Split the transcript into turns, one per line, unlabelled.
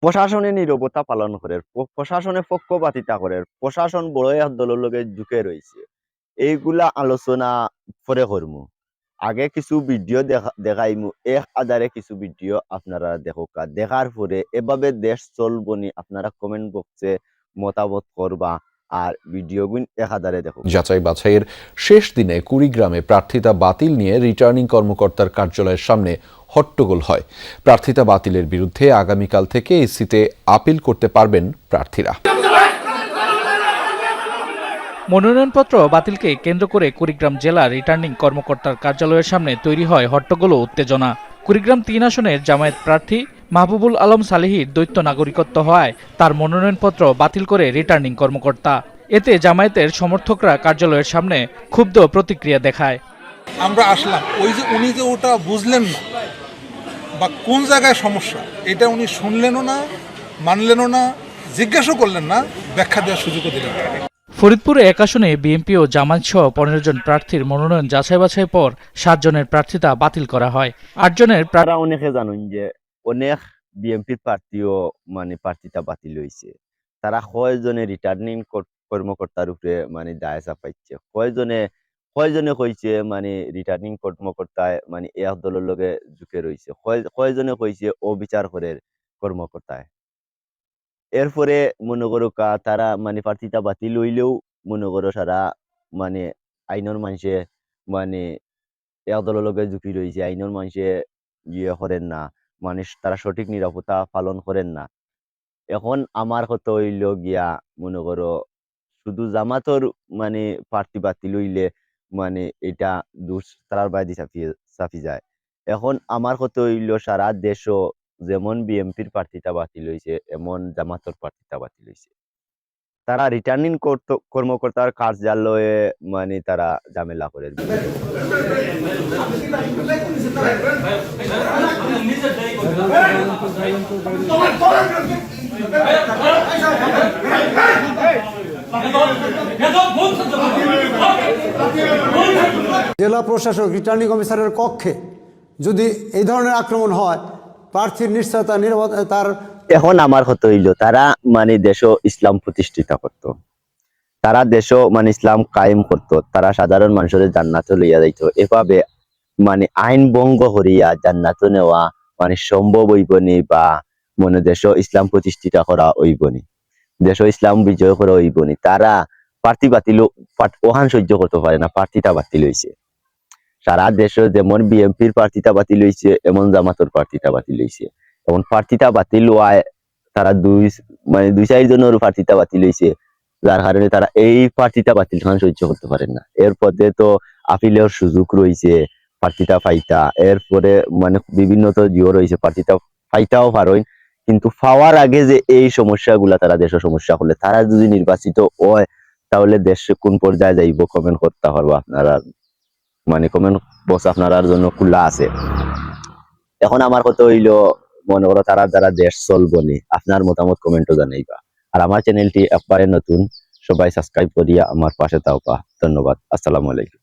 প্রশাসনে নীরবতা পালন করে, প্রশাসনে পক্ষপাতিতা করে, প্রশাসন বড় দলের লগে ঝুঁকে রয়েছে। এইগুলা আলোচনা পরে করমু। আগে কিছু ভিডিও দেখাইমু, এক আধারে কিছু ভিডিও আপনারা দেখোকা। দেখার পরে এভাবে দেশ চলবনি আপনারা কমেন্ট বক্সে মতামত করবা, আর ভিডিওগুলো এক আধারে দেখো।
যাচাই বাছাইয়ের শেষ দিনে কুড়িগ্রামে প্রার্থিতা বাতিল নিয়ে রিটার্নিং কর্মকর্তার কার্যালয়ের সামনে হট্টগোল হয়। প্রার্থিতা বাতিলের বিরুদ্ধে আগামীকাল থেকে ইসিতে আপিল করতে পারবেন প্রার্থীরা।
মনোনয়নপত্র বাতিলকে কেন্দ্র করে কুড়িগ্রাম জেলা রিটার্নিং কর্মকর্তার কার্যালয়ের সামনে তৈরি হয় হট্টগোল ও উত্তেজনা। কুড়িগ্রাম ৩ আসনের জামায়াত প্রার্থী মাহবুবুল আলম সালেহীর দ্বৈত নাগরিকত্ব হওয়ায় তার মনোনয়নপত্র বাতিল করে রিটার্নিং কর্মকর্তা। এতে জামায়াতের সমর্থকরা কার্যালয়ের সামনে ক্ষুব্ধ প্রতিক্রিয়া দেখায়।
আমরা আসলাম, ওই যে উনি যে ওটা বুঝলেন না বা কোন জায়গায় সমস্যা, এটা উনি শুনলেনও না, মানলেনও না, জিজ্ঞাসা করলেন না, ব্যাখ্যা দেওয়ার সুযোগও দিলেন না।
ফরিদপুরে ১ আসনে বিএনপি ও জামায়াত সহ ১৫ জন প্রার্থীর মনোনয়ন যাচাই বাছাই পর ৭ জনের প্রার্থিতা বাতিল করা হয়। ৮ জনের
অনেকে জানুন যে অনেক বিএনপির প্রার্থীও প্রার্থিতা বাতিল হয়েছে। তারা কয়জনে রিটার্নিং কর্মকর্তার উপরে দায় চাপাইছে, কয়জনে কইছে রিটার্নিং কর্মকর্তায় এক দলের লগে ঝুঁকে রয়েছে, কয়জনে কইছে অবিচার করে কর্মকর্তায়। এরপরে মনে করো তারা প্রার্থিতা বাতিল হইলেও মনে করো সারা আইনের মানুষে এক দলের লগে ঝুঁকি রয়েছে, আইনের মানুষে ইয়ে করেন না, তারা সঠিক নিরাপত্তা পালন করেন না। এখন আমার কথা হইল গিয়া মনে করো শুধু জামাতর প্রার্থী বাতিল হইলে এটা দোষ তারার বাইরে চাপি যায়। এখন আমার কথা হইল সারা দেশও যেমন বিএনপির প্রার্থীতা বাতিল হয়েছে, এমন জামাতর প্রার্থীতা বাতিল হয়েছে। তারা রিটার্নিং কর্মকর্তার কার্যালয়ে তারা ঝামেলা করে।
জেলা প্রশাসক রিটার্নিং অফিসারের কক্ষে যদি এই ধরনের আক্রমণ হয়, প্রার্থীর নিশ্চয়তা তার।
এখন আমার কথা হইল তারা দেশ ইসলাম প্রতিষ্ঠিত করত, তারা দেশ ইসলাম কায়েম করত, তারা সাধারণ মানুষের জান্নাতে লইয়া যাইত। এভাবে আইন ভঙ্গ করিয়া জান্নাতে নেওয়া সম্ভব হইবনি, বা দেশ ইসলাম প্রতিষ্ঠিত করা হইবনি, দেশ ইসলাম বিজয় করা হইবনি। তারা প্রার্থী বাতিল ওহান সহ্য করতে পারে না, প্রার্থীটা বাতিল হয়েছে। সারা দেশে যেমন বিএনপির প্রার্থীটা বাতিল হয়েছে, এমন জামাতর প্রার্থীটা বাতিল হয়েছে। এমন প্রার্থীটা বাতিল হওয়ায় তারা দুই চার জনের প্রার্থীটা বাতিল হয়েছে, যার কারণে তারা এই প্রার্থীটা বাতিল খান সহ্য করতে পারেন না। এরপরে তো আপিলের সুযোগ রয়েছে প্রার্থীটা ফাইতা, এরপরে বিভিন্ন তো জিও রয়েছে প্রার্থীটা ফাইতাও পারেন, কিন্তু পাওয়ার আগে যে এই সমস্যাগুলা তারা দেশের সমস্যা হলে তারা যদি নির্বাচিত হয় তাহলে দেশ কোন পর্যায়ে যাইব কমেন্ট করতে পারবো আপনারা, কমেন্ট বক্স আপনার জন্য খোলা আছে। এখন আমার কথা হইল মনে করো তারা যারা দেশ চলবনি, আপনার মতামত কমেন্টও জানাইবা। আর আমার চ্যানেলটি একবারে নতুন, সবাই সাবস্ক্রাইব করিয়া আমার পাশে থাকা। ধন্যবাদ। আসসালামু আলাইকুম।